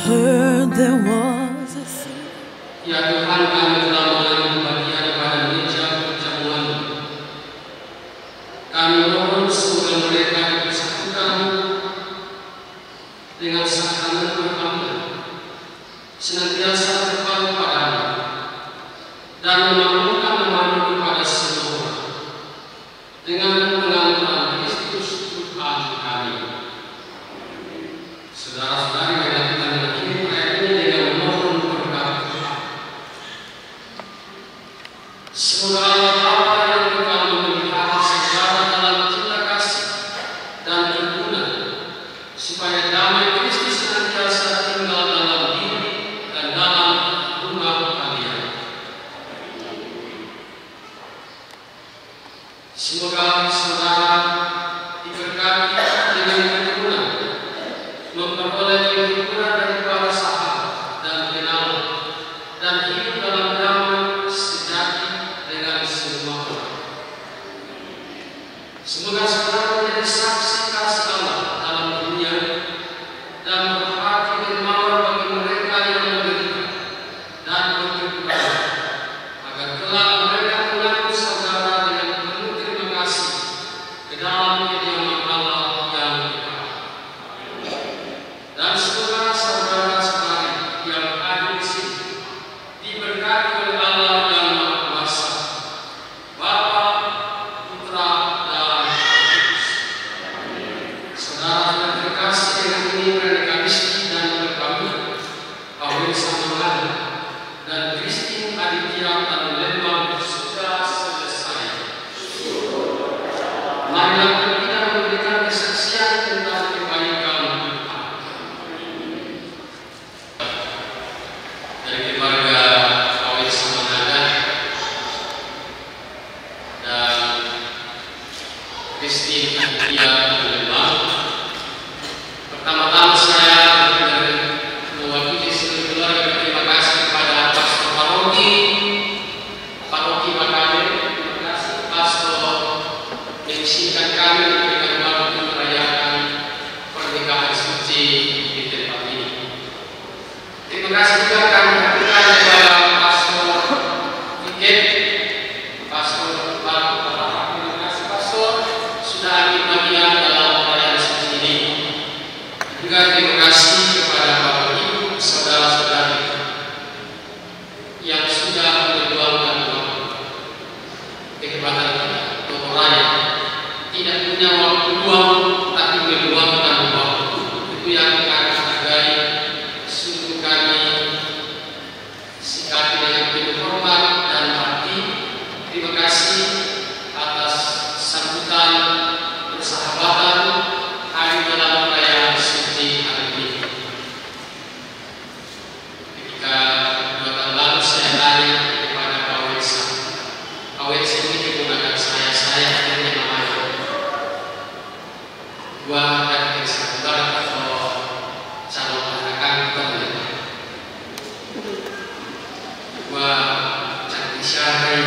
heard there was a sea. Ya Tuhan, kami telah mengambil bagian pada meja perjamuan. Kami mohon semoga mereka bersatukan dengan sakramen berhamba, senantiasa terpaut padamu dan memandu pada semua dengan pengampunan Kristus Tuhan kami. Saudara-saudari, marilah kita mengakhiri ayat ini dengan memohon berkat Tuhan. Semoga Allah Bapa yang kekal memelihara saudara dalam cinta kasih dan kerukunan, supaya damai Kristus senantiasa tinggal dalam diri dan dalam rumah kalian. Semoga saudara diberkati dengan keturunan, memperoleh kehidupan daripada sahabat dan kenalan, dan hidup dalam damai sejati dengan semua orang. Semoga saudara menjadi saksi kasih Allah dalam dunia dan berhati dermawan bagi mereka yang menderita dan berkekurangan, agar kelak mereka mengaku saudara dengan penuh terima kasih ke dalam kediaman Allah yang kekal. Dan semoga saudara-saudari yang ada di sini diberkati oleh Allah yang Maha Kuasa, Bapa, Putra, dan Roh Kudus. Saudara yang terkasih, dengan ini mereka Kristi dan berkabung, kawin sama Mada dan Kristi Aditya dan Lembang sudah selesai. Marilah kita memberikan kesaksian tentang kebaikan Tuhan. Dari keluarga kawin sama Mada dan Kristi Aditya dan Lembang. Pertama-tama saya mewakili seluruh keluarga berterima kasih kepada Pastor Paroki Makane. Terima kasih Pastor mengizinkan kami memberikan waktu merayakan pernikahan suci di tempat ini. Terima kasih juga kami berikan kepada Pastor Tiket, Pastor Baru. Terima kasih Pastor sudah ambil bagian dalam perayaan suci ini. Juga terima kasih kepada Bapak Ibu, saudara-saudari yang sudah meluangkan waktu. Kehebatan kita, orang tidak punya waktu luang, tapi meluangkan waktu. Itu yang kami hargai. Sungguh kami sikapi dengan penuh hormat dan arti. Terima kasih atas sambutan persahabatan hari dalam perayaan suci hari ini. Ketika 2 tahun lalu saya tanya kepada Pak Wensa, Pak Wensa ini menggunakan saya akhirnya namanya. Gua dari saudara atau calon anak kantor, gua cantik syahai,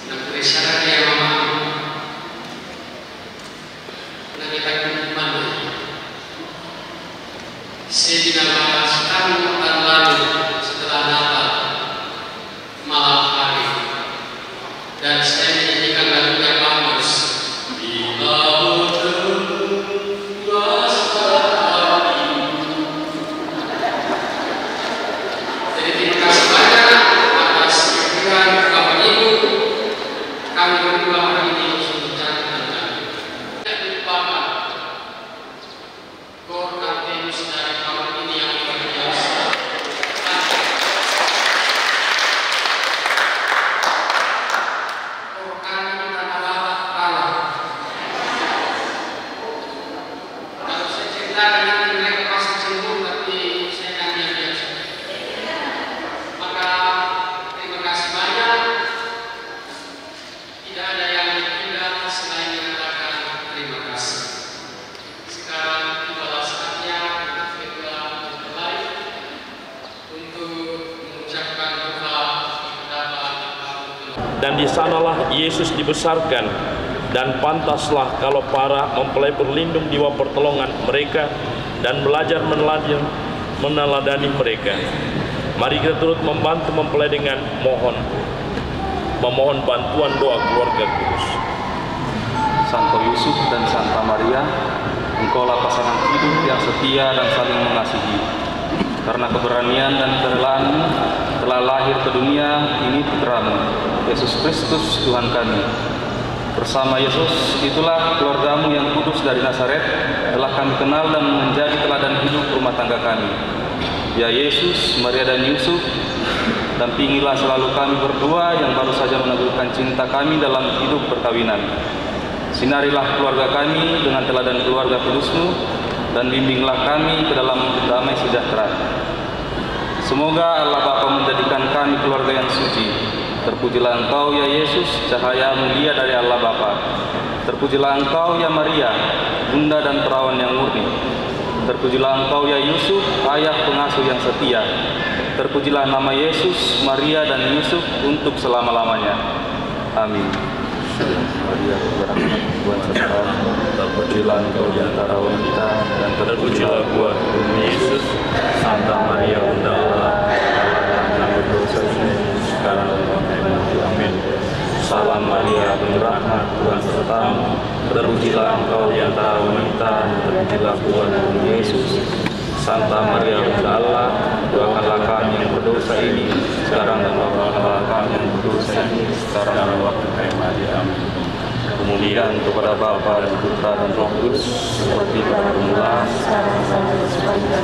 nak bersyarat ya mama. Saya tidak setahun tahun lalu setelah Natal malam hari, dan saya menyanyikan lagunya bagus. Bila berdua sekali. Jadi terima kasih banyak atas kehadiran Bapak Ibu. Kami berdua hari ini sungguh cantik dan cantik. Tidak dilupakan Kor Artemis dari tahun ini yang luar biasa. Kor kami adalah Allah. Kalau saya ceritakan nanti mereka pasti cemburu, tapi saya akan diam-diam saja. Maka terima kasih banyak. Tidak ada yang tidak selain mengatakan terima kasih. Sekarang tibalah saatnya kita mulai untuk mengucapkan doa kepada Allah. Dan di sanalah Yesus dibesarkan, dan pantaslah kalau para mempelai berlindung di bawah pertolongan mereka dan belajar meneladani mereka. Mari kita turut membantu mempelai dengan memohon bantuan doa keluarga kudus. Santo Yusuf dan Santa Maria, engkaulah pasangan hidup yang setia dan saling mengasihi. Karena keberanian dan kerelaanmu telah lahir ke dunia ini putramu, Yesus Kristus Tuhan kami. Bersama Yesus itulah keluargamu yang kudus dari Nazaret telah kami kenal dan menjadi teladan hidup rumah tangga kami. Ya Yesus, Maria dan Yusuf, dampingilah selalu kami berdua yang baru saja meneguhkan cinta kami dalam hidup perkawinan. Sinarilah keluarga kami dengan teladan keluarga kudus-Mu dan bimbinglah kami ke dalam damai sejahtera. Semoga Allah Bapa menjadikan kami keluarga yang suci. Terpujilah Engkau ya Yesus, cahaya mulia dari Allah Bapa. Terpujilah Engkau ya Maria, bunda dan perawan yang murni. Terpujilah Engkau ya Yusuf, ayah pengasuh yang setia. Terpujilah nama Yesus, Maria dan Yusuf untuk selama-lamanya. Amin. Maria, berbaraklah Tuhan sertamu. Terpujilah Engkau di antara wanita dan terpujilah buah tubuhmu Yesus. Santa Maria Bunda Allah, yang berdosa sekarang dan waktu mati. Amin. Salam Maria, penuh rahmat, Tuhan sertamu. Terpujilah Engkau di antara wanita dan terpujilah buah tubuhmu Yesus. Santa Maria Bunda Allah, doakanlah kami yang berdosa ini sekarang dan doakanlah kami yang berdosa ini sekarang dan waktu kami mati. Amin. Kemuliaan kepada Bapa dan Putra dan Roh Kudus seperti pada permulaan, sekarang dan selamanya.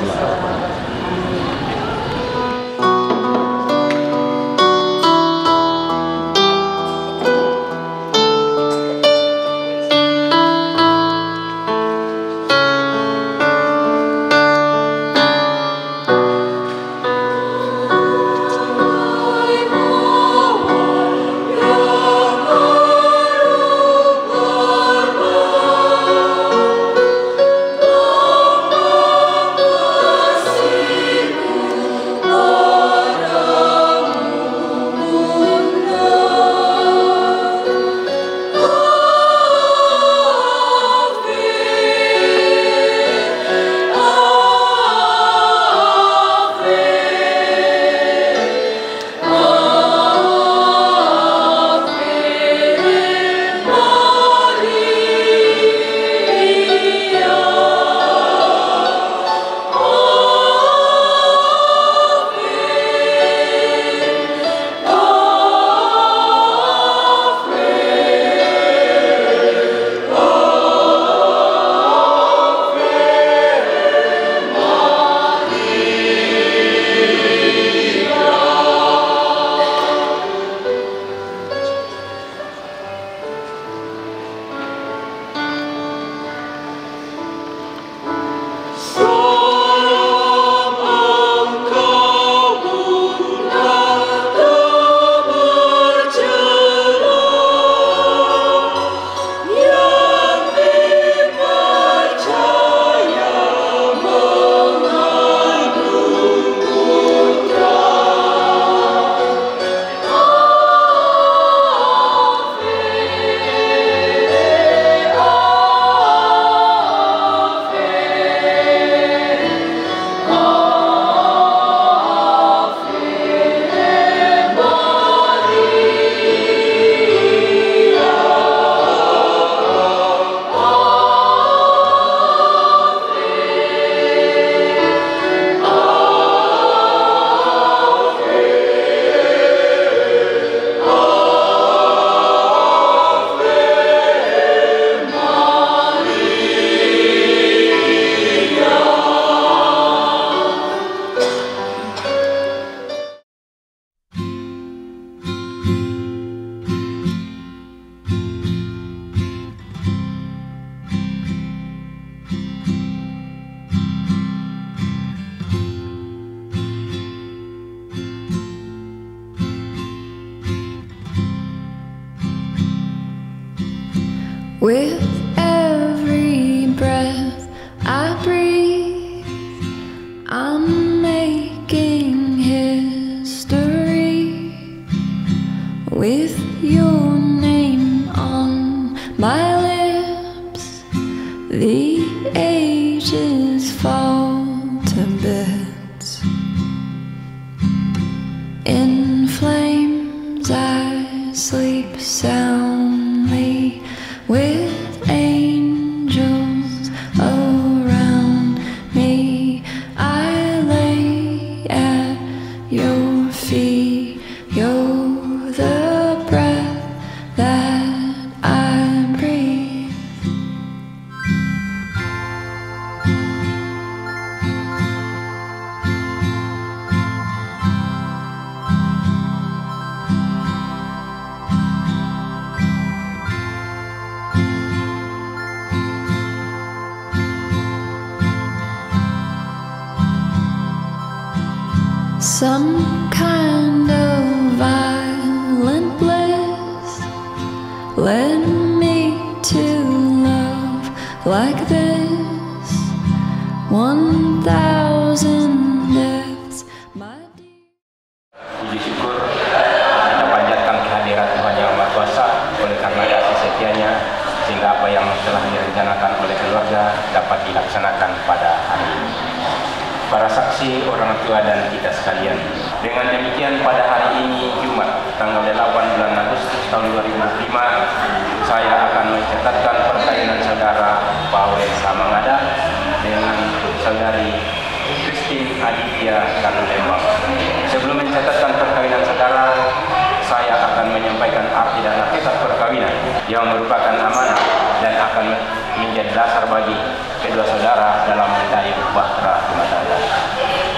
With every breath I breathe, I'm making history. With your name on my lips, the ages fall. some kind of violent bliss led me to love like this. 1,000 deaths, my dear. Puji syukur kita panjatkan kehadiran Tuhan Yang Maha Kuasa oleh karena kasih setianya, sehingga apa yang telah direncanakan oleh keluarga dapat dilaksanakan pada hari ini. Para saksi, orang tua dan kita sekalian, dengan demikian pada hari ini Jumat tanggal 8 bulan Agustus tahun 2005, saya akan mencatatkan perkawinan saudara Pawen Samangada dengan saudari Christine Aditya Lembang. Sebelum mencatatkan perkawinan saudara, saya akan menyampaikan arti dan hakikat perkawinan yang merupakan amanah dan akan menjadi dasar bagi kedua saudara dalam mencari bahtera rumah tangga.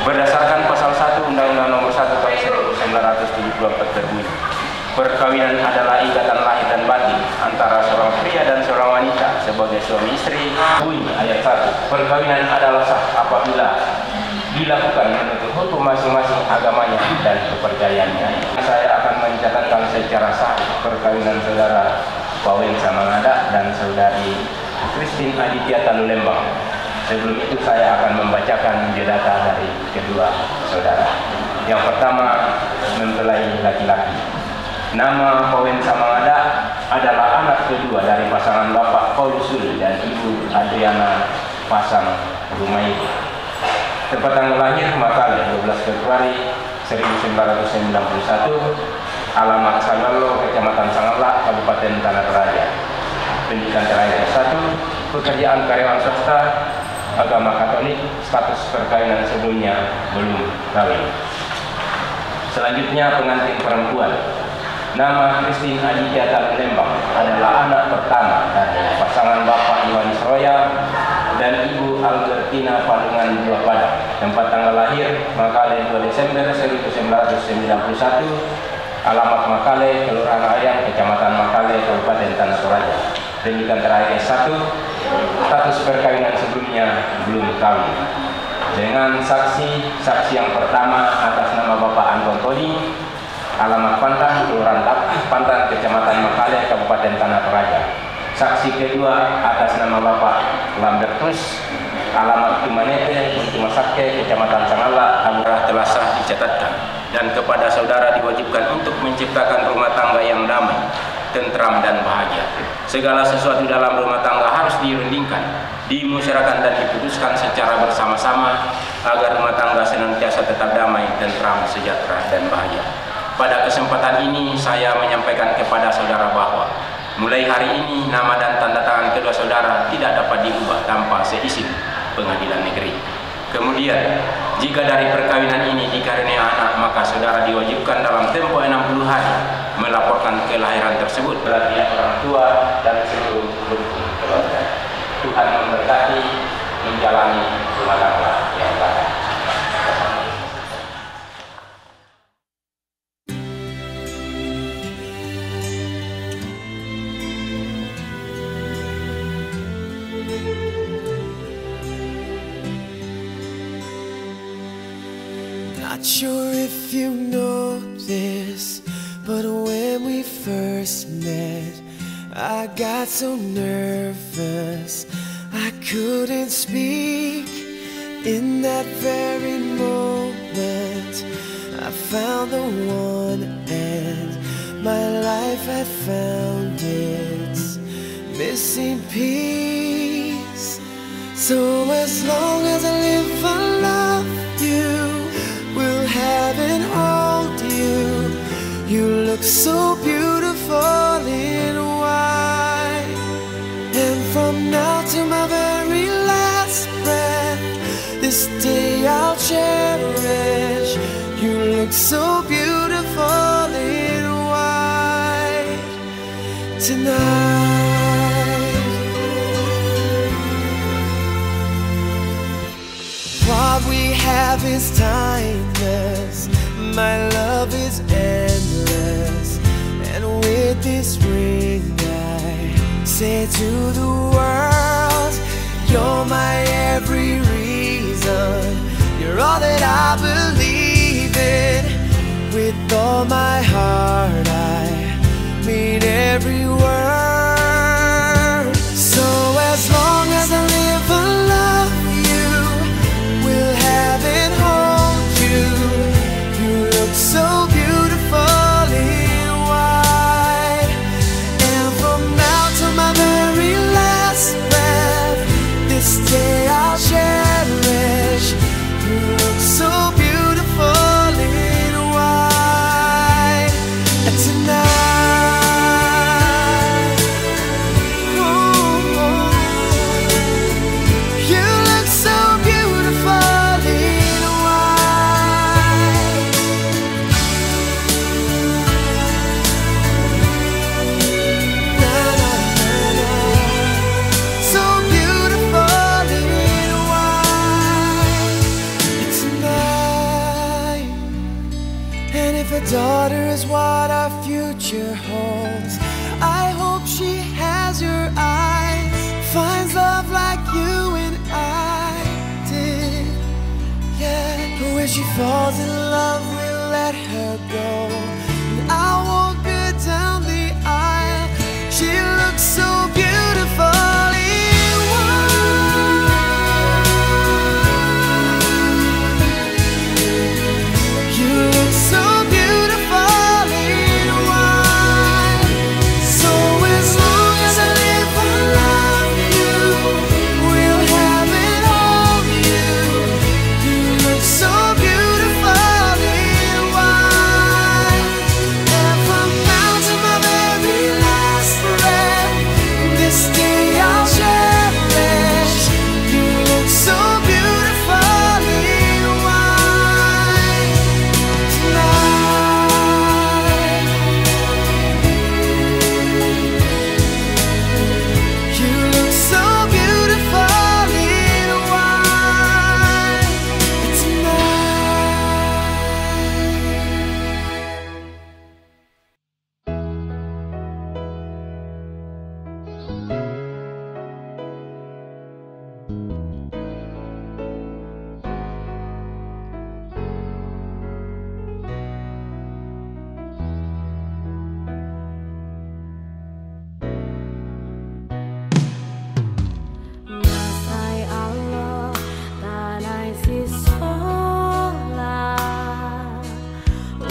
Berdasarkan pasal 1 Undang-Undang Nomor 1 Tahun 1974 berbunyi, perkawinan adalah ikatan lahir dan batin antara seorang pria dan seorang wanita sebagai suami istri. Bunyi ayat 1, perkawinan adalah sah apabila dilakukan menurut hukum masing-masing agamanya dan kepercayaannya. Saya akan mencatatkan secara sah perkawinan saudara Pawen Samangada dan saudari Christine Aditya Lembang. Sebelum itu saya akan membacakan biodata dari kedua saudara. Yang pertama, mempelai laki-laki. Nama Pawen Samangada adalah anak kedua dari pasangan Bapak Paulus Suli dan Ibu Adriana Pasang Rumai. Tempat tanggal lahir Makale 12 Februari 1991, alamat Salalo, Kecamatan Sangalak, Kabupaten Tanah Toraja. Pendidikan terakhir S1, pekerjaan karyawan swasta, agama Katolik, status perkawinan sebelumnya belum kawin. Selanjutnya pengantin perempuan. Nama Christine Aditya Lembang adalah anak pertama dari pasangan Bapak Yohanes Roya dan Ibu Albertina Palungan Dua Padang. Tempat tanggal lahir Makale 2 Desember 1991, alamat Makale, Kelurahan Ayang, Kecamatan Makale, Kabupaten Tanah Toraja. Pendidikan terakhir S1, status perkawinan sebelumnya belum kawin. Dengan saksi yang pertama atas nama Bapak Anton Toding, alamat Pantan, Kelurahan Pantan, Kecamatan Makale, Kabupaten Tanah Toraja. Saksi kedua atas nama Bapak Lambertus, alamat Tumanete, Tumasake, Kecamatan Sangalak, Kabupaten telah sah dicatatkan, dan kepada saudara diwajibkan untuk menciptakan rumah tangga yang damai, tentram dan bahagia. Segala sesuatu dalam rumah tangga harus dirundingkan, dimusyawarahkan dan diputuskan secara bersama-sama agar rumah tangga senantiasa tetap damai, tentram, sejahtera dan bahagia. Pada kesempatan ini saya menyampaikan kepada saudara bahwa mulai hari ini nama dan tanda tangan kedua saudara tidak dapat diubah tanpa seizin pengadilan negeri. Kemudian, jika dari perkawinan ini dikaruniai anak, maka saudara diwajibkan dalam tempo 60 hari melaporkan kelahiran tersebut kepada pihak orang tua dan seluruh rukun keluarga. Tuhan memberkati menjalani rumah tangga yang baik. Not sure if you know this, but when we first met, I got so nervous I couldn't speak. In that very moment, I found the one, and my life had found its missing piece. So as long as I live, I love you, will have and hold you. You look so beautiful in white, and from now to my very last breath, this day I'll cherish. You look so beautiful in white tonight. What we have is timeless, my love is endless, and with this ring I say to the world, you're my every reason, you're all that I believe in. With all my heart, I mean every word. So as long as I live, I love you, will have and hold you. You look so beautiful in white, and from now to my very last breath, this day I'll cherish. You look so beautiful in white tonight. Oh, you look so beautiful in white. Na, na, na, na. So beautiful in white tonight. And if a daughter is what our future holds, I hope she has your eyes, finds love like you and I did. Yeah, but when she falls in love, we'll let her go, and I'll walk her down the aisle. She looks so beautiful in white. You look so beautiful in white. So as long as I live, I love you, will have and hold you. You look so beautiful in white, and from now to my very last breath, this day I'll cherish. You look so beautiful in white tonight. You look so beautiful in white Masai Allah tanai sisola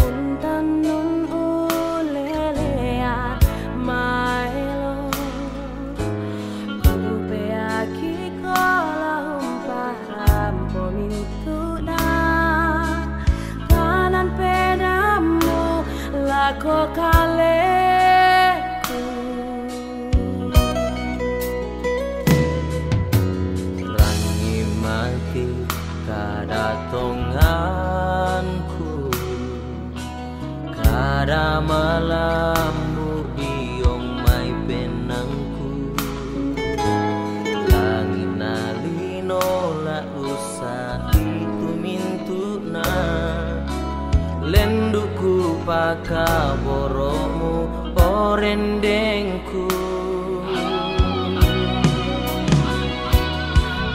untan nun ulelea maelo kupe aki kola umparam pomintuna kanan pedamu lako kaleku. Rangi mati kadatonganku, kada malammu iyong may benangku. Langit nalino la usa itu mintuna, lenduku pakaboromu orendengku.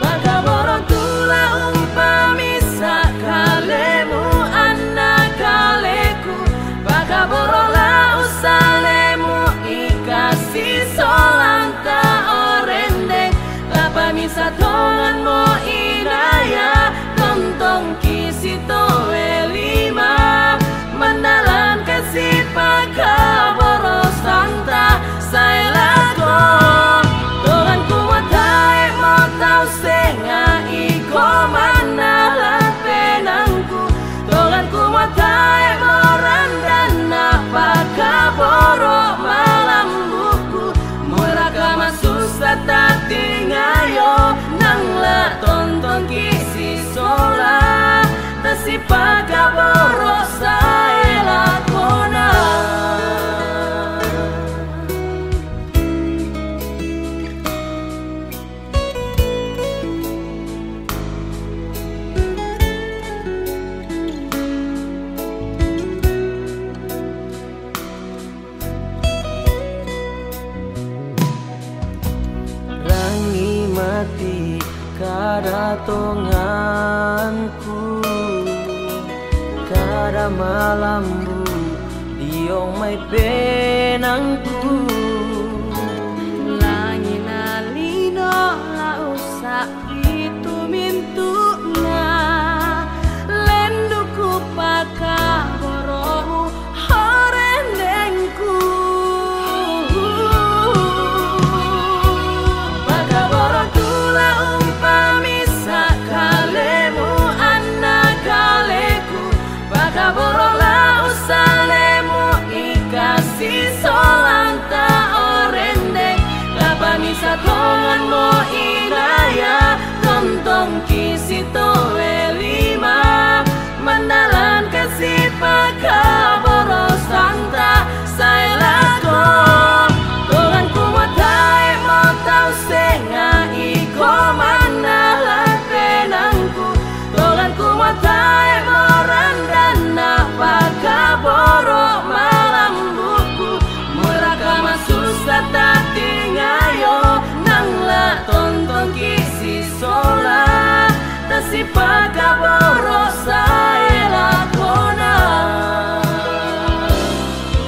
Bagaboro tula umpamisa kalemu anak kaleku. Bagaboro la usalemu ikasih solanta orendeng. Lapa misa tongan mo inaya tontong kisito elima. Mandalan kasih pakaboro santa saya lago. Tongan kuwatai mo tau senga iko manalan penangku. Tongan kuwatai mo randana pakaboro malam buku. Mula kama susah tati ngayo nang la tonton kisi sola. Tasi pakaboro saya lakona. Rangi mati kadatonganku, pada malammu diong mai penangku. Langit nalino la usah itu mintuna lenduku pakaboromu horendengku. Pakaboro tula umpami sakalemu anak kaleku. Pakaboro la usalemu ikasih solanta orendeng. Lapani satongan mo inaya tontong kisito elima mandalan kasih pakaboro santa saelako. Tuhan ku matai mo tau senga iko mandalan penangku. Tuhan ku matai mo randana pakaboro malam buku. Murakama susah tak tingayo nangla tonton kisi sola tasi pakaboro saelakona.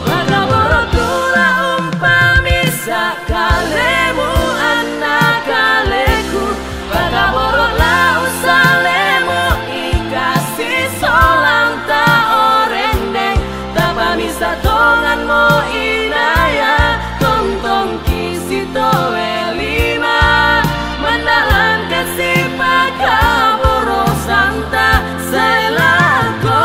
Pakaboro tula umpami sakalemu anak kaleku. Pakaboro la usalemu ikasih solanta orendeng. Tapami satongan mo inaya tontong kisito elima mandalan kasih pakaboro santa saelako.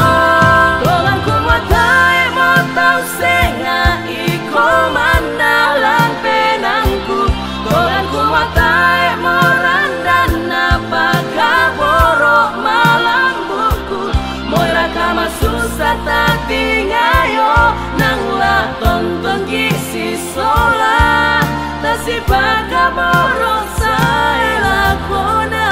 Tuhan ku matai mo tau senga iko mandalan penangku. Tuhan ku matai mo randana pakaboro malam buku. Moira kama susah tak tingayo nangla tonton kisi sola tasi pakaboro saelakona.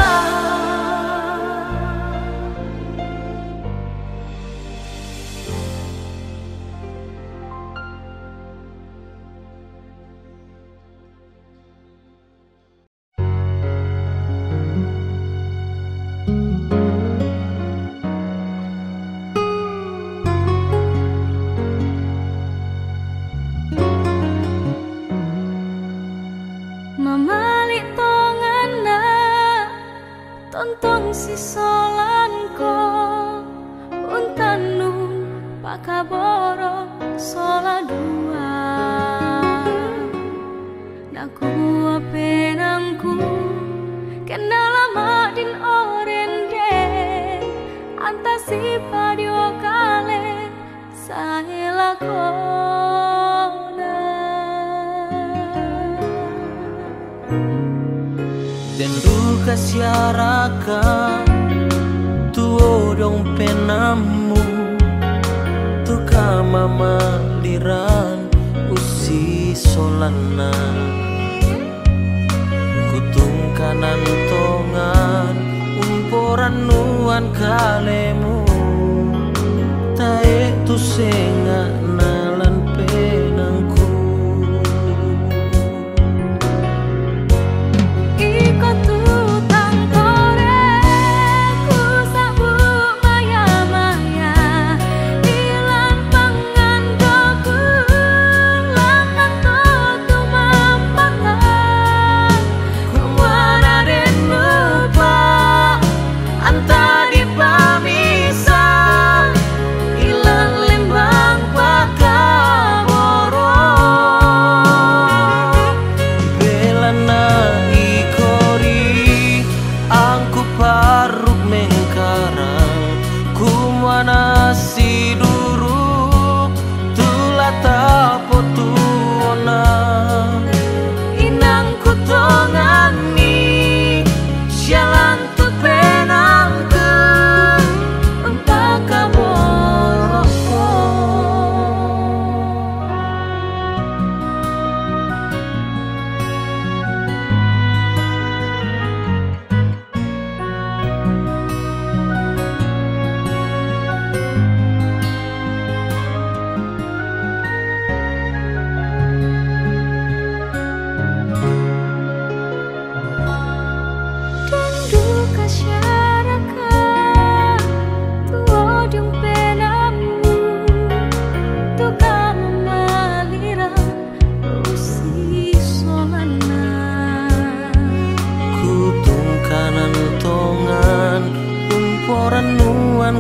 Mamalik tongana tontong si solanko untanu pakaboro sola dua. Naku penangku kena lama din orende antasi padio kale saelakona. Dan duka siaraka tuo dong penamu tuka mama liran usi solana kutung kanan tongan umporan nuan kalemu tae tu senga nalan penangku. Iko tutang kore ku sabu maya-maya ilang pangandoku langan totu mampatan kumara den lupa anta di pamisa ilang lembang pa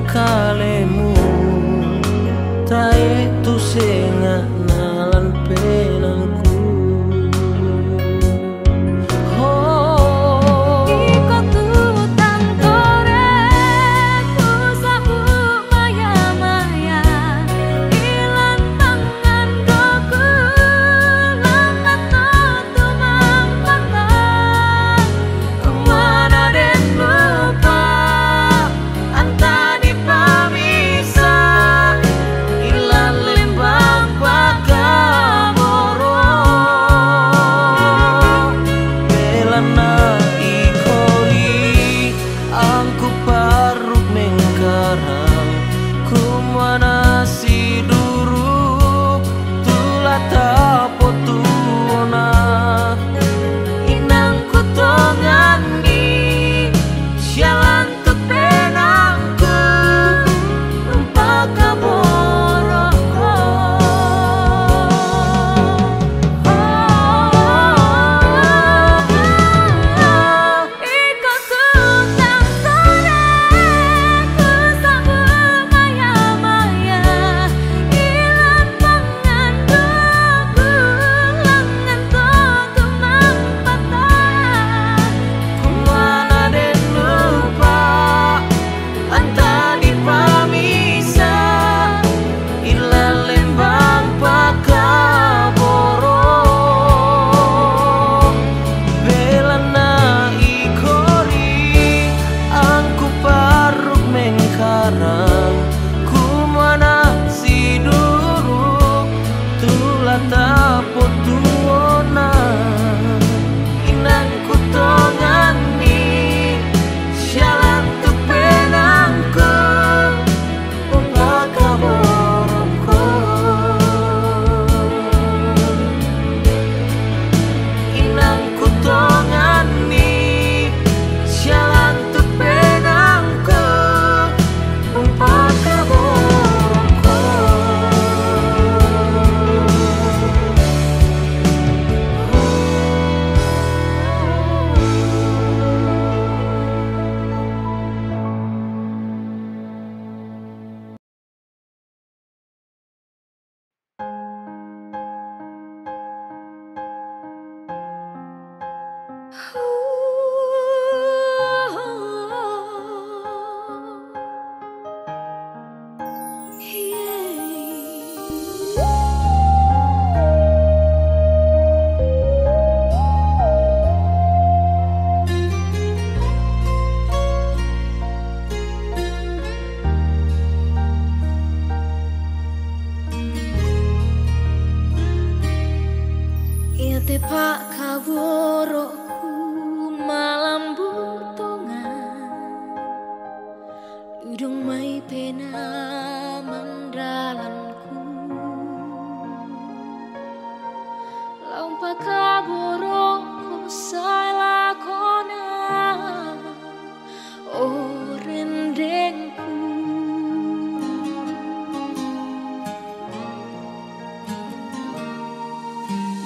kalemu tae tu senga nalan penangku.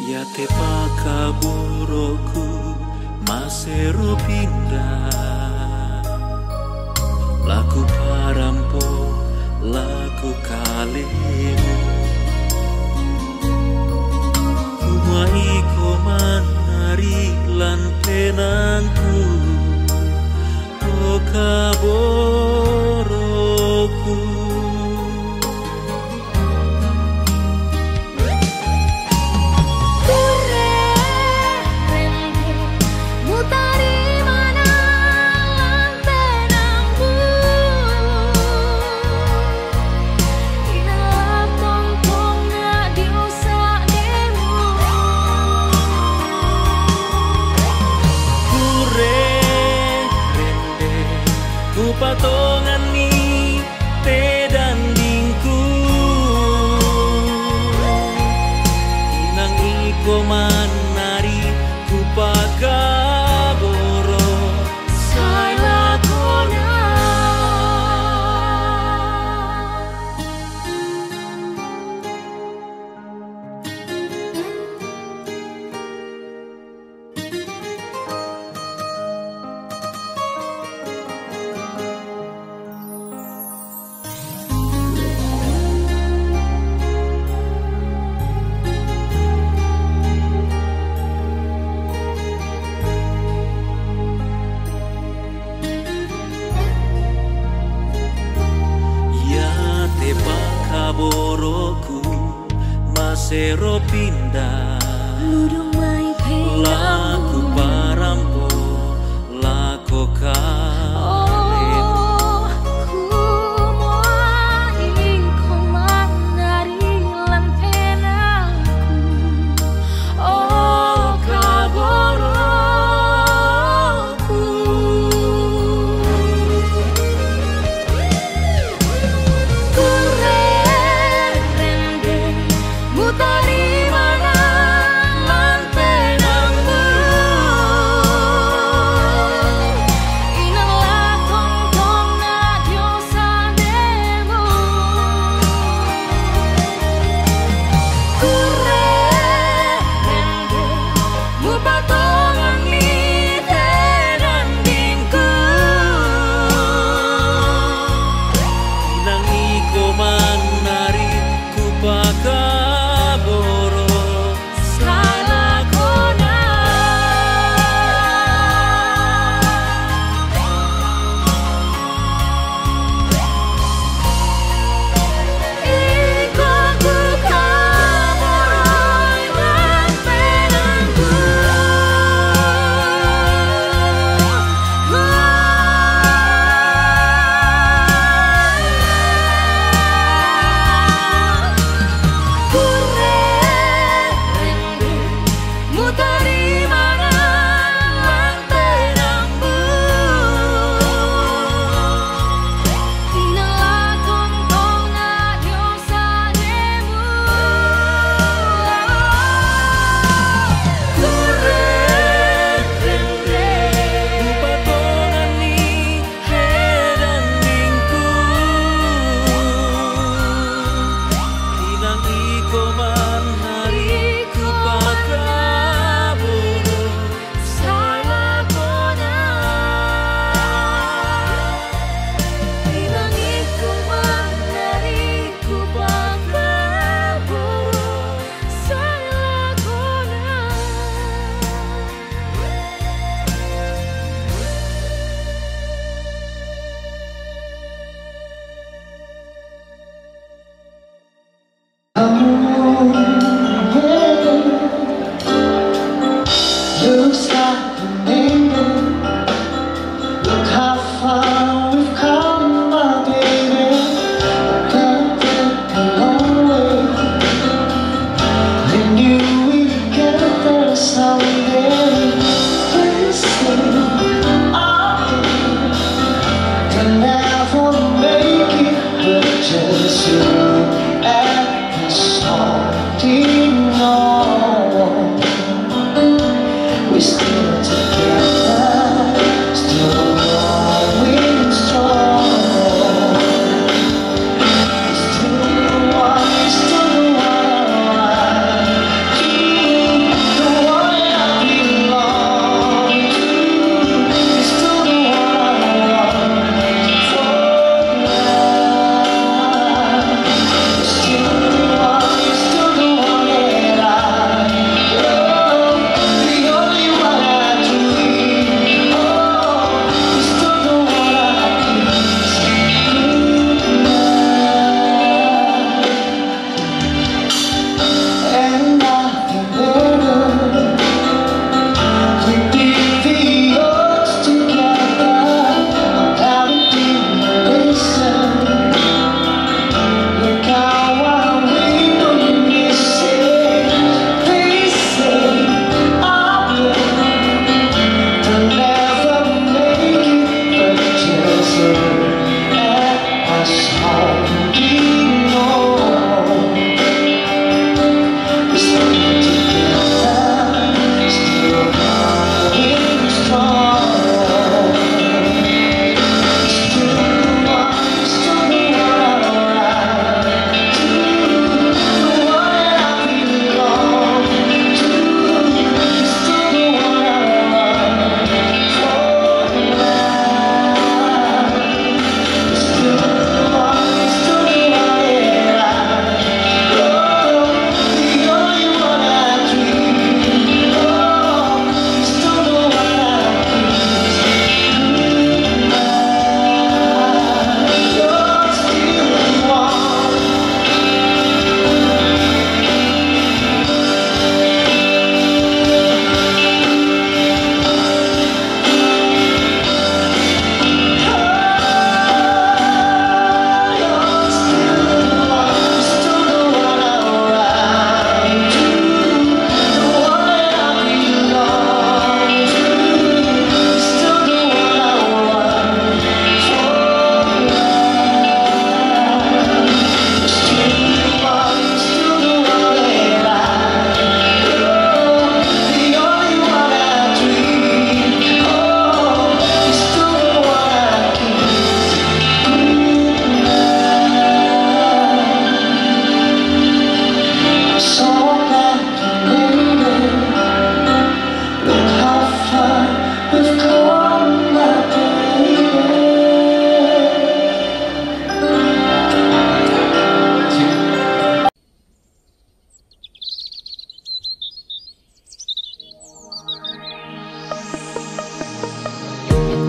Ya tepa kaboroku masero pindah laku parampo laku kalemu kumai komanari lan penangku o kaboroku. Patongan ni pedandingku inang iko manari ku pakaboro sai lakona. sero pindah Ludung mai laku parampo lako kalemu. ku moa iko manari lan penaku. Oh kaboroku. Ku rende mutari mana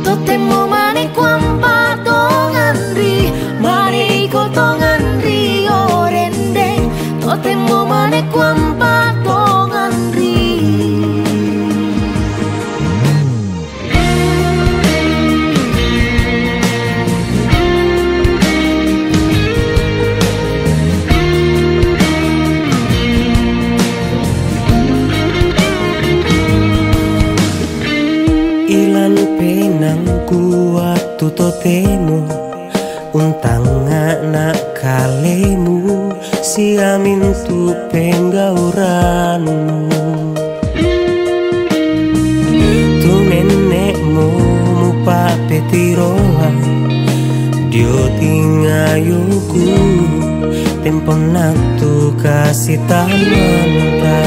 Totemo mane kwampa tongan ri, mane iko tongan ri orende. Totemo mane kwampa tongan ri. Ilan penang kuat totemo untang anak kalemu si amin tu penggauranmu tu nenekmu mupa petiroa dio tingayuku tempon tu kasih tamanta.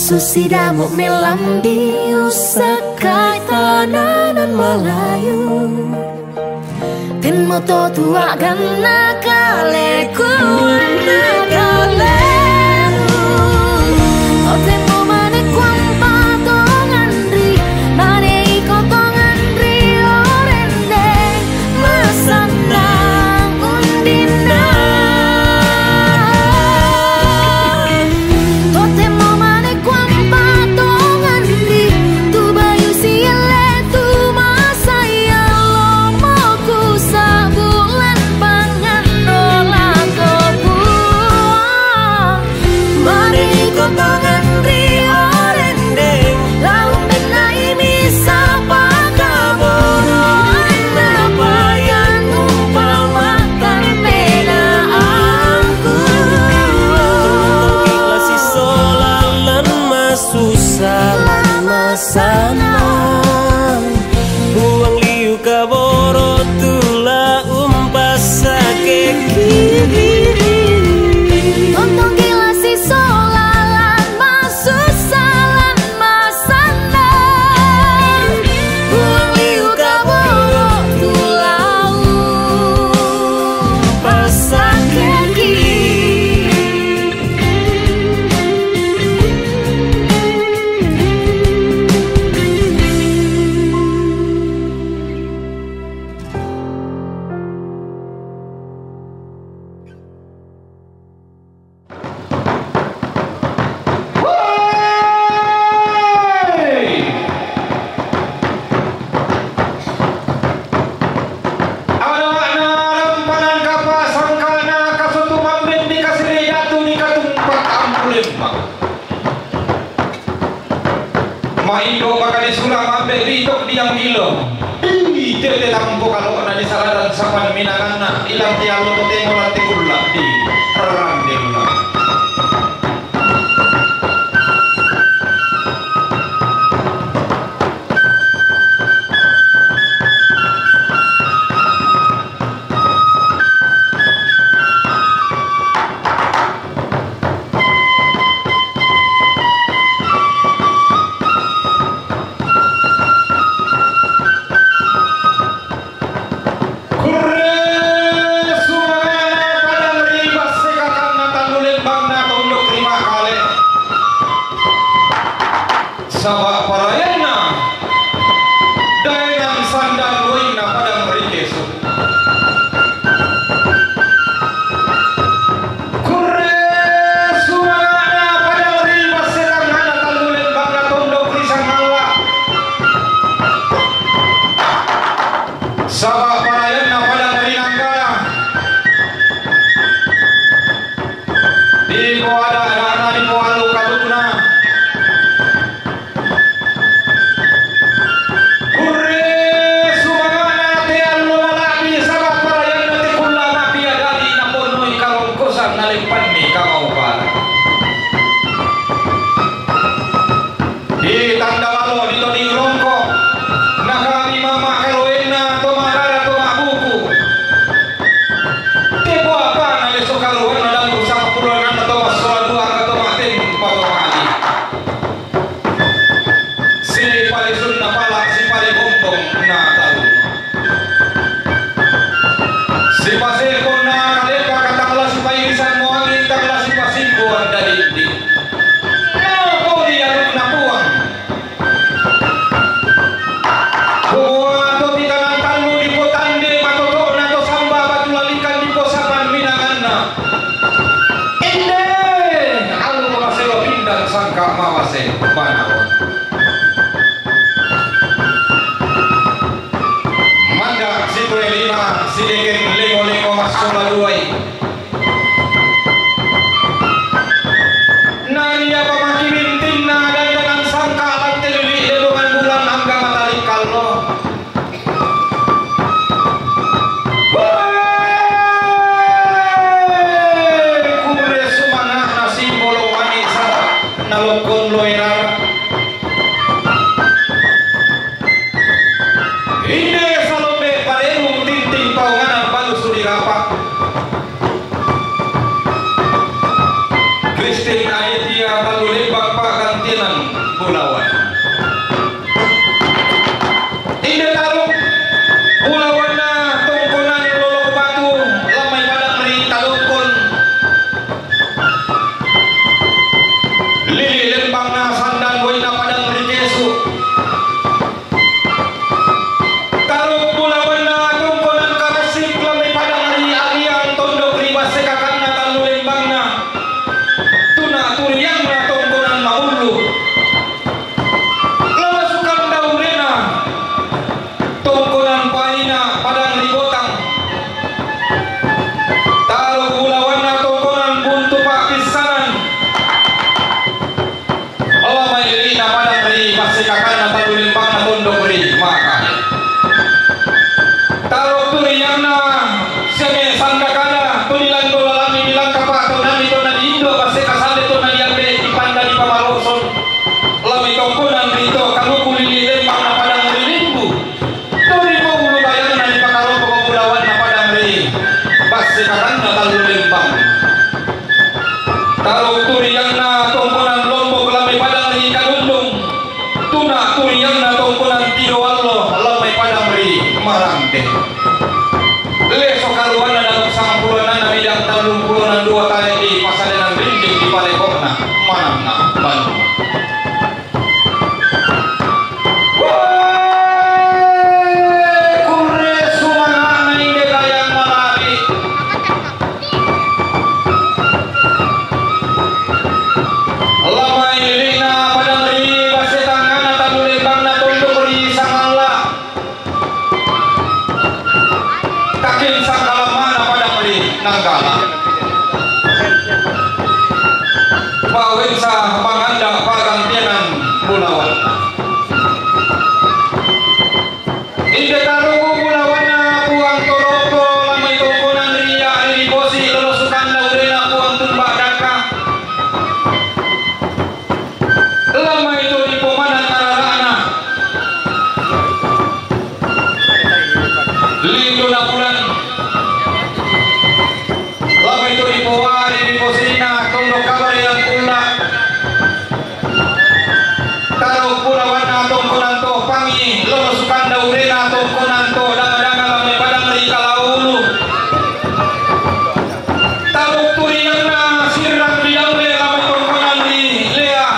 Susidamo melam di usakai tananan Melayu. Ten moto tua gana kaleku nakalemu. O temo mane kwampa tongan ri, mane iko tongan ri orende masana undina. O temo mane kwampa tongan ri, tu bayu siele tu masaya lomoku sabulan pangan nolak kebuang. Mane iko tongan ri orende laung benai misapa kaboro apa yang umpamakan penaanku. Ikhlas isolalan masusalan masana buang liu kaboro tula umpasa kekiri. Ontong gila si solalan masusalan masana buang liu kaboro tulau pasak kaki. Maido bakal disulang ambil ritok diang gilo. Tidak tampo kalau ada salah dan sapan minangana ilang tiang lo tengok nanti gula di perang dia gula. Sabak parayana dengan sandal wina padang merikesu kure sumana padang riba serang hana talulen bangna tondo krisang mala sabak parayana padang rinangkala di ko ada anak-anak di ko alu kaluna di tanda malo dito di rongko nakami mama karuena to marara to mabuku tipo apa na leso karuena dalam usang puluhan atau masalah dua atau maten pato mali si palisun na pala si pali bombong na tahu si pasir kon na kalepa katangla si pairisan mo angin tangla si pasimbuan dari di sangka mawase panawon manda si tuwe lima si deken lengo-lengo mas kola duai nani apa makirin tina dan dengan sangka lantai lili dengan bulan angga matahari kalno kure sumana nasi bolong wani sana nalokon loirar inde salombe parenu tinting paunganan balu sudirapa Kristin Ayetia balu lembak pakantinan Bulawan inde taruk Bulawana tongkonan lolok batu lamai pada meri talukon lili lembang na sandang wina padang merikesu taruk Bulawan na tongkonan karasik lamai padang ari-arian tondo kribas sekakan na talu lembang na tuna turiang na tongkonan maulu lalasukan daurena tongkonan paina padang ribotang taruk Bulawan na tongkonan buntu pakisanan Allah may lina padang ri masikakan na talulimbang na tondo ri maka tarok turiyang na seme sandakana tunilang dolalami nilang kapato nami to na diindo kasi kasali to na diambe ipanda di pamaroson lami tongkunan rito kalukuli lilembang na padang rilimbu turi po ulo bayan na di pakarong pagkulawan na padang ri basikakan na talulimbang tarok turiyang na tongkunan lombok lamay padang ri kalundong tuna turiyang na tongkunan tidoallo lamay padang ri marante leso karuan na dalam sangpulunan na bidang talungpulunan dua tali di pasadanan rinding di palekokna manang na balu kure sumana na inde dayang malari lamay lina padang ri basetangan na talulembang na tondo ri sangala kakin sangkalamana padang ri nanggala bawin sa panganda pagantianan Bulawan inde tarugo Bulawan na puang toroto lamay tongkonan riya iribosi lolosukan na urena puang tumba daka lamay ito di pumanan kararana lindo na bulan lamay ito di puwari di posina tondo kabari ang pula tarok Bulawan na tongkonan to pangi lolosukan na urena tongkonan to danga-danga lamay padang ri kalaulu tarok turiyang na sirang riyaure lamay tongkonan ri lea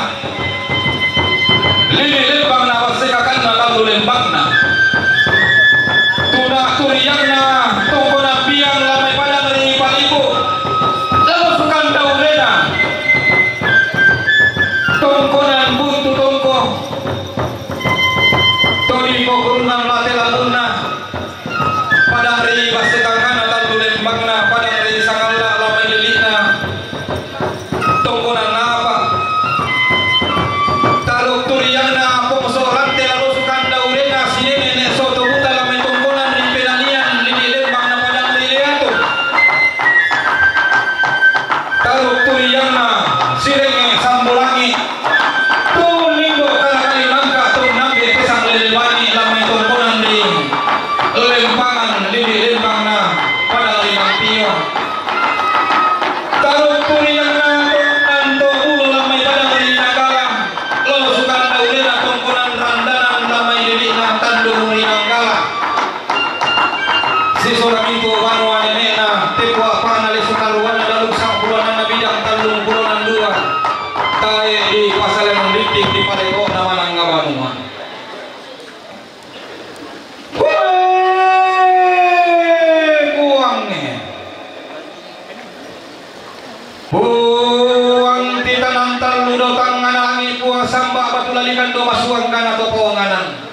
Puang titanang talu dotang nganangi puang samba batulalikan do masuang kana to pawanganan.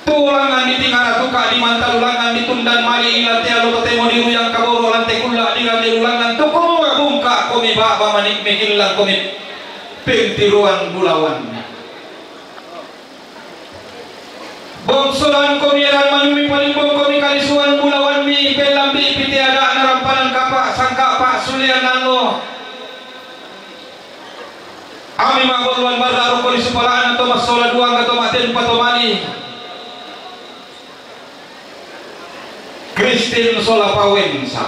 Tulangan ditingara tuka di mantal ulangan ditundan mali ilate alo temo diru yang kaboro lante kula di lante ulangan to komo bungka komi baba manik mekilang komi pentiruan bulawan. Bongsolan komiran manumi palimbong komi kalisuan bulawan mi pelambi pitiada narampanan kapak sangka pak sulian nano ami maboluan bararo kolisu palaan atau masola duang atau maten patomani Kristin Solapawen sa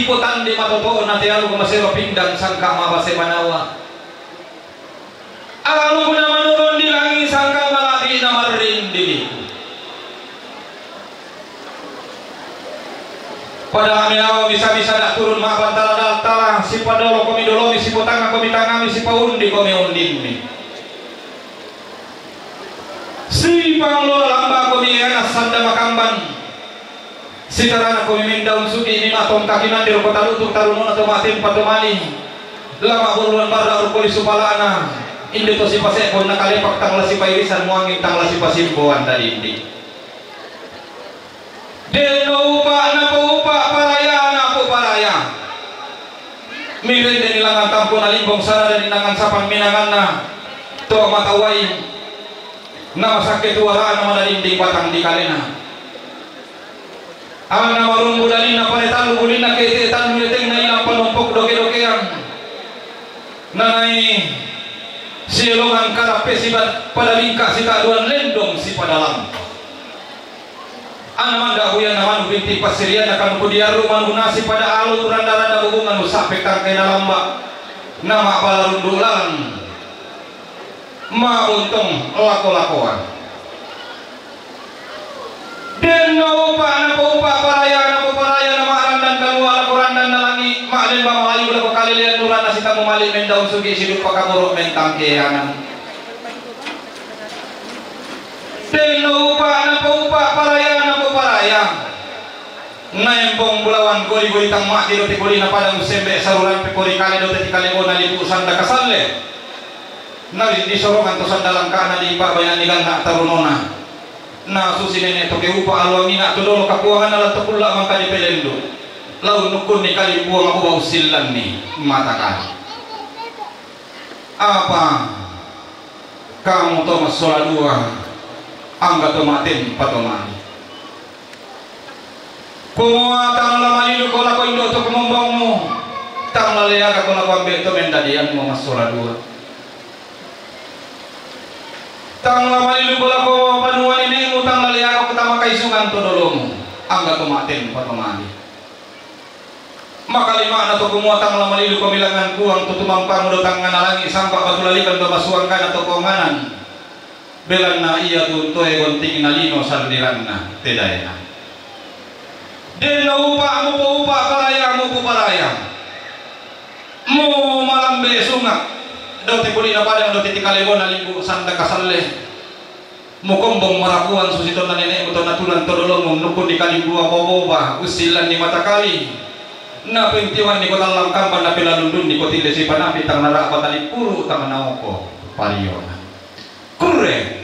iputan di matotoon na tiyalu kumasero pindang sangka mabase manawa alamu na manuron di langi sangka malaki na marindili pada aminawa bisa-bisa nak turun mabantala-tala si padolo komi dolomi si putanga komi tangami si paundi komi undinmi si panglola lamba komi enas sanda makamban sitarana ko mindaun sugi ni matong kakinan di kota lutuk tarunon atau matin patomani lama buluan barda urkoli supalana indi to si pasepon nakalepak tangla si pairisan muangin tangla si pasimboan dari indi deno upa na po paraya mirin din ilangan tampo na limbong sara dan inangan sapan minangan na to mataway na masakit waraan na madalinding batang di kalena ang namarong budalin na panetan lubulin na ketetan luleteng na ilang panumpok doke-dokeang nanay silongan karape si padalingka si kaduan lendong si padalam anaman dahuyan naman binti pasirian akan kudiaru manunasi pada alur randa-randa hubungan usapek tangkay na lamba nama palarundulan mauntong lako-lakoan den upa na paraya na maarandan kalua lakorandan na langi maalin ba malayu la ko kalilian nuran na sita mumali men daun sugi siduk pakamuro men tangkeyangan den upa na paraya na empong bulawan gori-gori tang mak di roti gori na padang sembe saruran pekori kali dote tikali ona lipu sanda kasalle na di sorongan to sandalang kana di pabayan nilang na tarunona na susi nenek toke upa alwangi nak tudolo kapuangan ala tokulla mangka di pelendo lau nukun ni kali buang aku bau silan nih matakan apa kamu to masola dua angga to matin patomani kumua tang lamali lu kola ko indo to kumombongmu tang lalea ka kola ko ambil to mendadian mo masola dua tang lamali lu kola ko panuan ini utang lalea ko ketama kaisungan to dolomu angga to matin patomani maka lima na to kumuatang lamali lu komilangan kuang to tumampan do tang nganalangi sampa batulalikan to masuang kana to konganan belan na iya tu toy gonting nalino sardiranna tedayna den upa mo paraya mo malambe sunga do te kulina padang do te tikalebo na limbu sanda kasalle mo kombong marakuan susito na nenek mo to natulan to dolong nukun di kalimbu boba usilan di mata kali na pentiwan ni kota langkampan na pilalundun di kotile si panapi tang narak batali puru tang naoko pariona kurre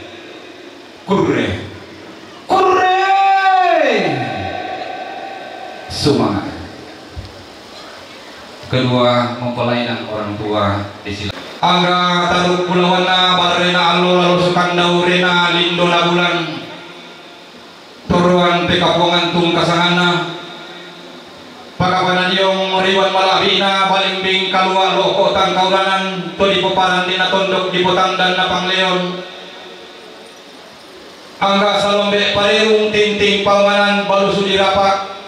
semangat kedua mempelainan orang tua di sila angga taluk pulawana barena allo lalu sukandau rena lindo na bulan turuan pekapongan tung kasangana pakapanan yung riwan malabina balimbing kalua loko tang kauranan to di peparan di natondok di potandan na pangleon angga salombe parirung tinting panganan balusu dirapak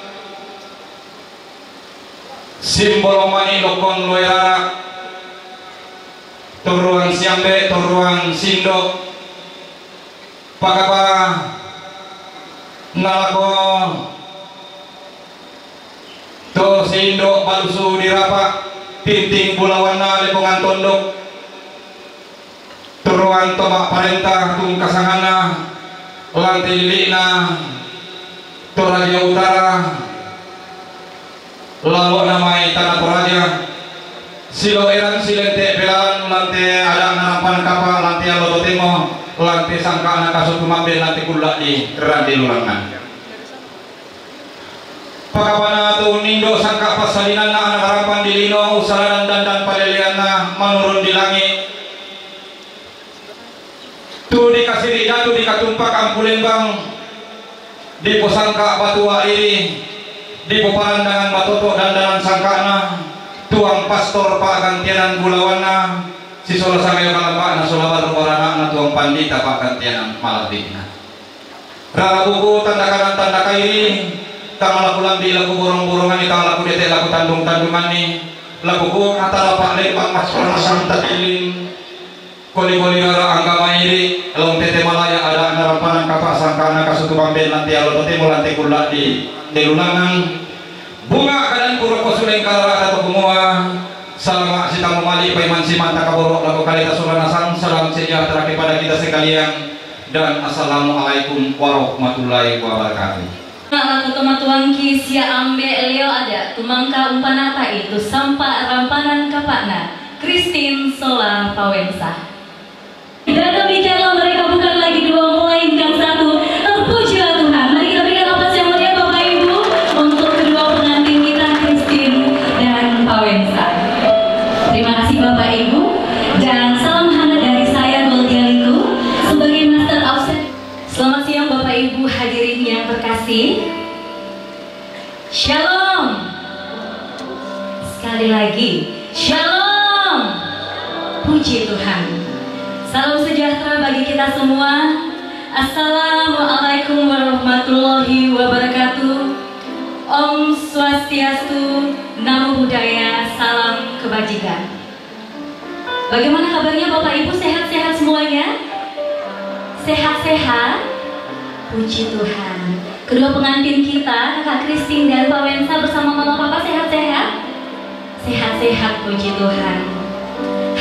simbol mani lokon loerara turuan siambe turuan sindo pakapa nalako to sindo balusu dirapak tinting bulawan na lepongan tondok to turuan tomak parentah tung kasangana lantai lina Toraja Utara lalu namai tanah Toraja silo eran silente pelan lantai ada narapan kapal lantai alodo temo lantai sangka anak kasut kumambe lantai kulak di randi lulangan pakapana tu nindo sangka pasalinan anak harapan di lino usaha dan paleliana menurun di langit tu dikasih ridatu dikatumpak ampulembang di posangka batua iri di peparandangan batoto dan dalam sangkana tuang pastor pak gantianan bulawana si solo sangayo kalambak na solabar warana na tuang pandita pak gantianan maladina rara buku tanda kanan tanda kairi tang laku lambi laku borong-borongan tang laku dete laku tandung-tandungan ni laku ku antara pak lepak maskor santa ilin koli-koli rara agama iri long tete malaya ada narampanan kapak sangkana kasutu bamben nanti alo tete mulanti kulak di lulangan bunga kadan puro kosuleng kalara atau kumua salama sita memali paiman simanta kaborok laku kalita sulanasang salam sejahtera kepada kita sekalian dan assalamualaikum warahmatullahi wabarakatuh. Laku tumatuang kisya ambe leo ada tumangka umpanata itu sampa rampanan kapakna Christine Sola Pawensa. Dan demikianlah mereka bukan lagi dua melainkan satu. Terpujilah Tuhan. Mari kita berikan aplaus yang meriah Bapak Ibu untuk kedua pengantin kita Christine dan Pawensa. Terima kasih Bapak Ibu dan salam hangat dari saya Goldia Liku sebagai Master of Set. Selamat siang Bapak Ibu hadirin yang terkasih. Shalom. Sekali lagi Shalom. Puji Tuhan. Salam sejahtera bagi kita semua. Assalamualaikum warahmatullahi wabarakatuh. Om Swastiastu, Namo Buddhaya, salam kebajikan. Bagaimana kabarnya Bapak Ibu, sehat-sehat semuanya? Sehat-sehat? Puji Tuhan. Kedua pengantin kita, Kakak Christine dan Pawensa bersama Mama Papa sehat-sehat? Sehat-sehat, puji Tuhan.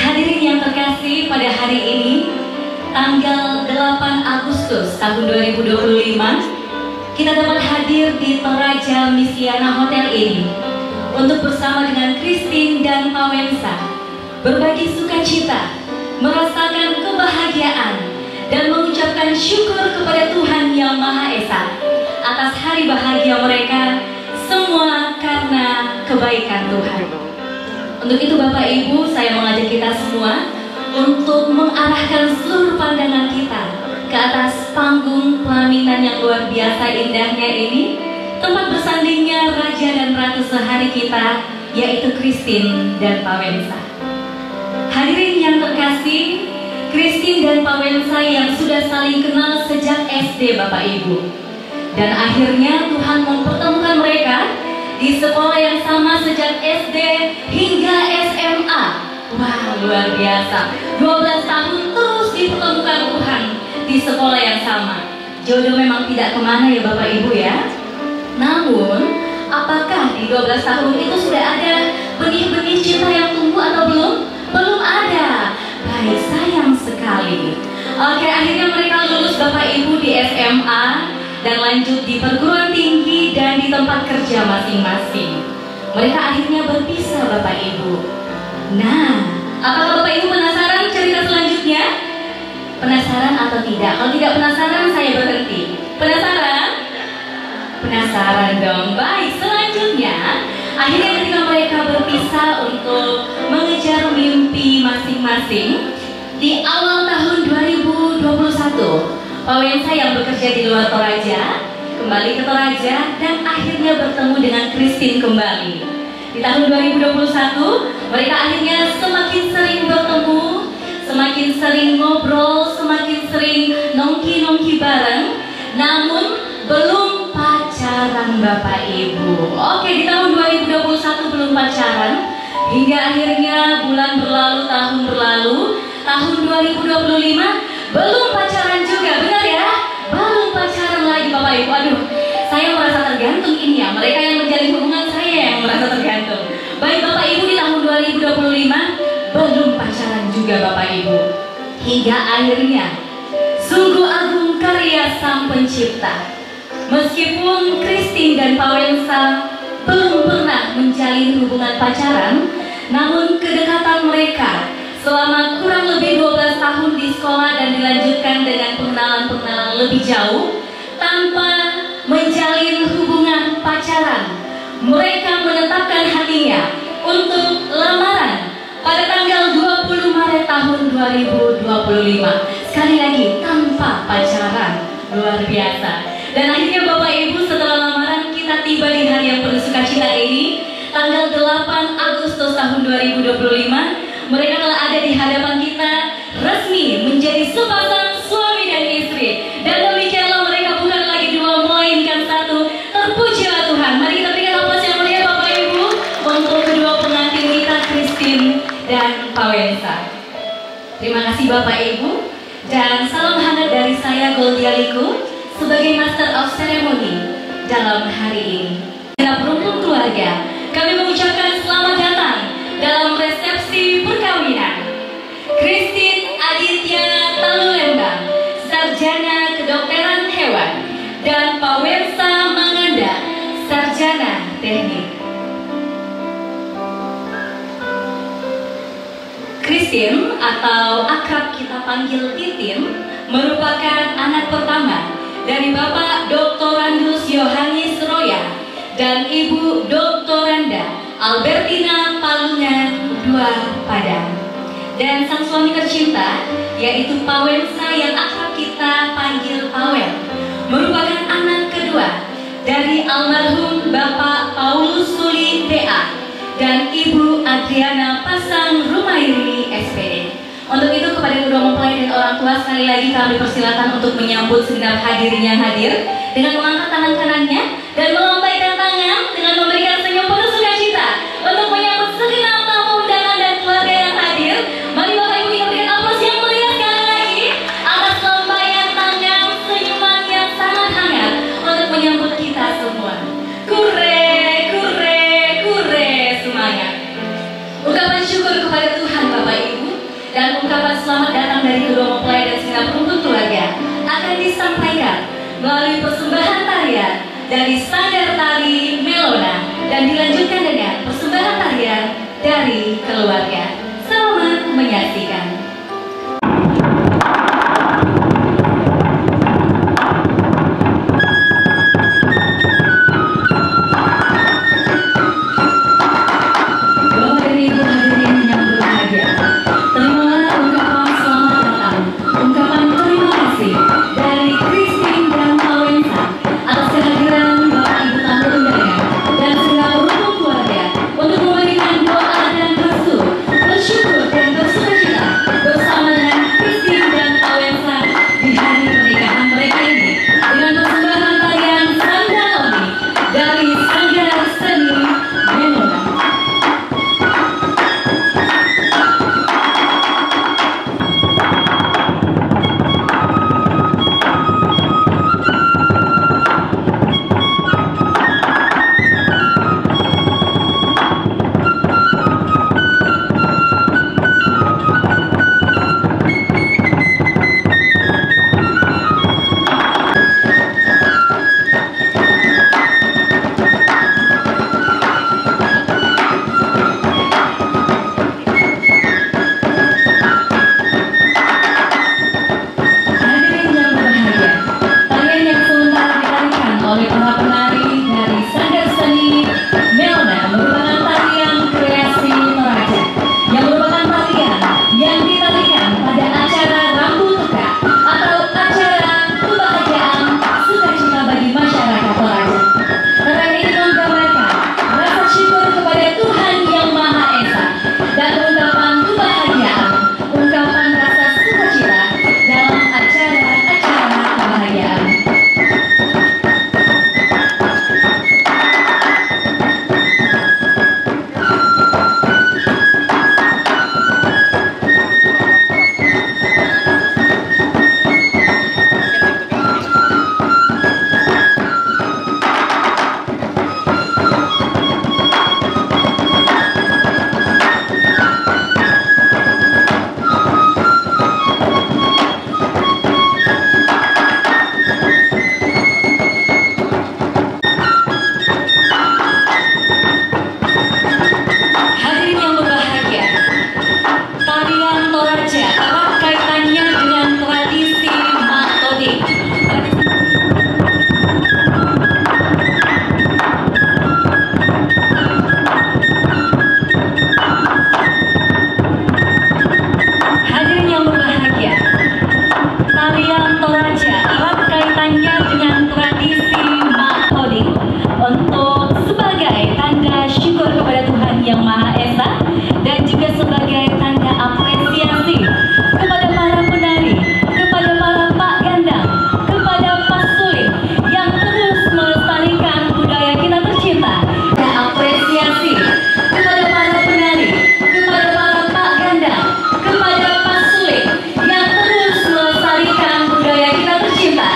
Hadirin yang terkasih, pada hari ini tanggal 8 Agustus tahun 2025 kita dapat hadir di Toraja Misiana Hotel ini untuk bersama dengan Christine dan Pawensa berbagi sukacita, merasakan kebahagiaan dan mengucapkan syukur kepada Tuhan Yang Maha Esa atas hari bahagia mereka, semua karena kebaikan Tuhan. Untuk itu Bapak Ibu, saya mengajak kita semua untuk mengarahkan seluruh pandangan kita ke atas panggung pelaminan yang luar biasa indahnya ini, tempat bersandingnya Raja dan Ratu sehari kita, yaitu Christine dan Pawensa. Hadirin yang terkasih, Christine dan Pawensa yang sudah saling kenal sejak SD Bapak Ibu, dan akhirnya Tuhan mempertemukan mereka di sekolah yang sama sejak SD hingga SMA. Wah, luar biasa. 12 tahun terus dipertemukan Tuhan di sekolah yang sama. Jodoh memang tidak kemana ya Bapak Ibu ya. Namun, apakah di 12 tahun itu sudah ada benih-benih cinta yang tumbuh atau belum? Belum ada. Baik, sayang sekali. Oke, akhirnya mereka lulus Bapak Ibu di SMA dan lanjut di perguruan tinggi dan di tempat kerja masing-masing. Mereka akhirnya berpisah Bapak Ibu. Nah, apakah Bapak Ibu penasaran cerita selanjutnya? Penasaran atau tidak? Kalau tidak penasaran, saya berhenti. Penasaran? Penasaran dong. Baik, selanjutnya akhirnya ketika mereka berpisah untuk mengejar mimpi masing-masing di awal tahun 2021, Pawensa yang bekerja di luar Toraja kembali ke Toraja dan akhirnya bertemu dengan Christine kembali. Di tahun 2021 mereka akhirnya semakin sering bertemu, semakin sering ngobrol, semakin sering nongki-nongki bareng, namun belum pacaran Bapak Ibu. Oke, di tahun 2021 belum pacaran hingga akhirnya bulan berlalu, tahun berlalu, tahun 2025 belum pacaran juga, benar ya? Belum pacaran lagi Bapak Ibu. Aduh, saya merasa tergantung ini ya. Mereka yang menjalin hubungan, saya yang merasa tergantung. Baik Bapak Ibu, di tahun 2025 belum pacaran juga Bapak Ibu. Hingga hingga akhirnya. Sungguh agung karya Sang Pencipta. Meskipun Christine dan Pawensa belum pernah menjalin hubungan pacaran, namun kedekatan mereka selama kurang lebih 12 tahun di sekolah dan dilanjutkan dengan pengenalan-pengenalan lebih jauh tanpa menjalin hubungan pacaran. Mereka menetapkan hatinya untuk lamaran pada tanggal 20 Maret tahun 2025. Sekali lagi, tanpa pacaran. Luar biasa. Dan akhirnya Bapak Ibu, setelah lamaran kita tiba di hari yang penuh sukacita ini, tanggal 8 Agustus tahun 2025, mereka telah ada di hadapan kita, resmi menjadi sepasang suami dan istri. Dan demikianlah mereka bukan lagi dua, melainkan satu. Terpujilah Tuhan. Mari kita berikan aplaus yang meriah Bapak Ibu untuk kedua pengantin kita, Christine dan Pawensa. Terima kasih Bapak Ibu. Dan salam hangat dari saya, Goldia Liku, sebagai Master of Ceremony dalam hari ini. Dalam rumpun keluarga, kami mengucapkan selamat datang dalam resepsi perkawinan Christine Aditya Talulembang, Sarjana Kedokteran Hewan, dan Pawensa Manganda, Sarjana Teknik. Christine atau akrab kita panggil Titin merupakan anak pertama dari Bapak Doktorandus Yohanes Roya dan Ibu Doktoranda Albertina Palunga II Padang. Dan sang suami tercinta yaitu Pawensa yang akrab kita panggil Pawen merupakan anak kedua dari almarhum Bapak Paulus Suli PA dan Ibu Adriana Pasang Rumairi SPD. Untuk itu kepada kedua mempelai dan orang tua sekali lagi kami persilakan untuk menyambut segenap hadirin yang hadir dengan mengangkat tangan kanannya dan melambaikan tangan dengan memberikan senyum penuh sukacita untuk menyambut segenap tamu undangan dan keluarga yang hadir. Mari Bapak Ibu kita berikan aplaus yang meriah sekali lagi atas lambaian tangan senyuman yang sangat hangat untuk menyambut kita semua. Kure, kure, kure semangat. Ungkapan syukur kepada Tuhan Bapak Ibu dan ungkapan selamat datang dari kedua mempelai dan segenap rumpun keluarga akan disampaikan melalui persembahan tarian dari Sanggar Tari Melona dan dilanjutkan dengan persembahan tarian dari keluarga. Selamat menyaksikan. Untuk memberikan doa dan restu, bersyukur dan bersukacita saja erat kaitannya dengan tradisi Makoding untuk sebagai tanda syukur kepada Tuhan Yang Maha Esa dan juga sebagai tanda apresiasi kepada para penari, kepada para Pak Gandang, kepada Pak Sulit yang terus melestarikan budaya kita tercinta. Dan apresiasi kepada para penari, kepada para Pak Gandang, kepada Pak Sulit yang terus melestarikan budaya kita tercinta.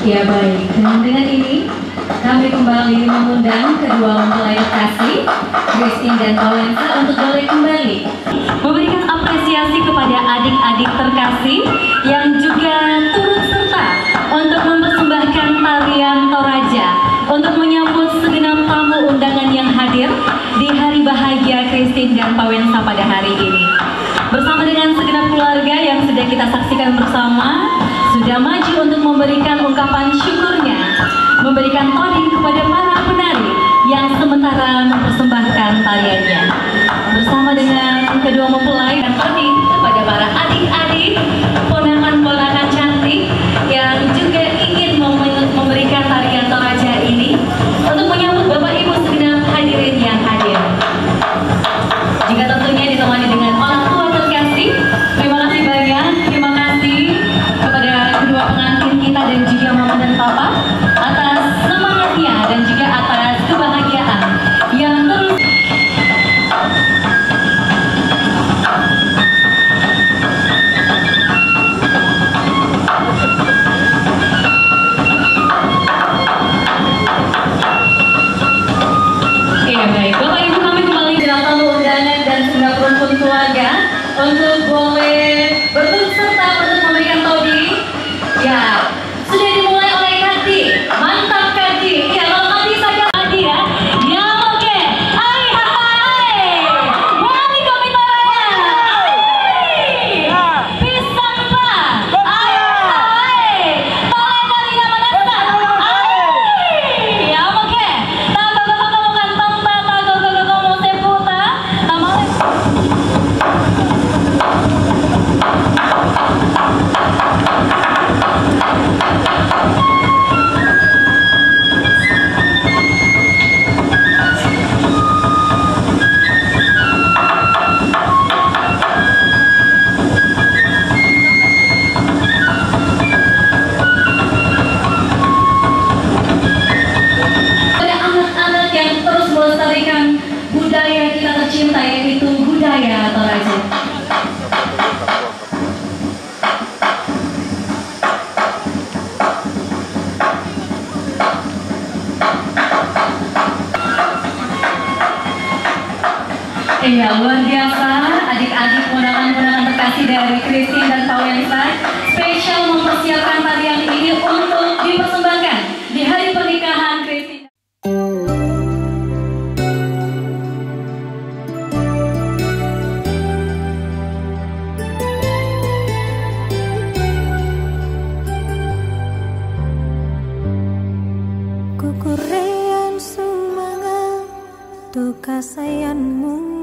Ya baik, dan dengan ini kami kembali mengundang kedua mempelai kasih, Christine dan Paulensa, untuk boleh kembali memberikan apresiasi kepada adik-adik terkasih yang juga turut serta untuk mempersembahkan tarian Toraja untuk menyambut segenap tamu undangan yang hadir di hari bahagia Christine dan Paulensa pada hari ini. Bersama dengan segenap keluarga yang sudah kita saksikan bersama, sudah maju untuk memberikan ungkapan syukurnya, memberikan toding kepada para penari yang sementara mempersembahkan tariannya. Bersama dengan kedua mempelai dan toding kepada para adik-adik, ponakan-ponakan cantik yang juga ingin memberikan tarian Toraja ini untuk menyambut Bapak Ibu segenap hadirin yang hadir. Jika tentunya ditemani dengan orang tua terkasih, terima kasih banyak, terima kasih kepada kedua pengantin kita dan juga mama dan papa atas semangatnya dan juga atas kebahagiaan yang terus. Iya baik, Bapak Ibu kami kembali dalam tamu undangan dan segenap rumpun keluarga untuk boleh berturut serta untuk memberikan toding. Ya, sudah dimulai oleh Kadi. Mantap Kadi. Ya, kalau Kadi saja Kadi ya. Ya, oke. Hai, hai. Wali komentarnya. Hai. Pisang Pak. Hai, hai. Tolong kali nama nasta. Hai. Ya, oke. Tambah bapak kamu kantong tata gogo seputa. Tambah ada anak-anak yang terus melestarikan budaya kita tercinta, yaitu budaya Toraja. Iya, luar biasa adik-adik ponakan-ponakan terkasih dari Christine dan Paulensa spesial mempersiapkan tarian ini untuk dipersembahkan di hari pernikahan Christine. Kukurean sumanga tu kasayanmu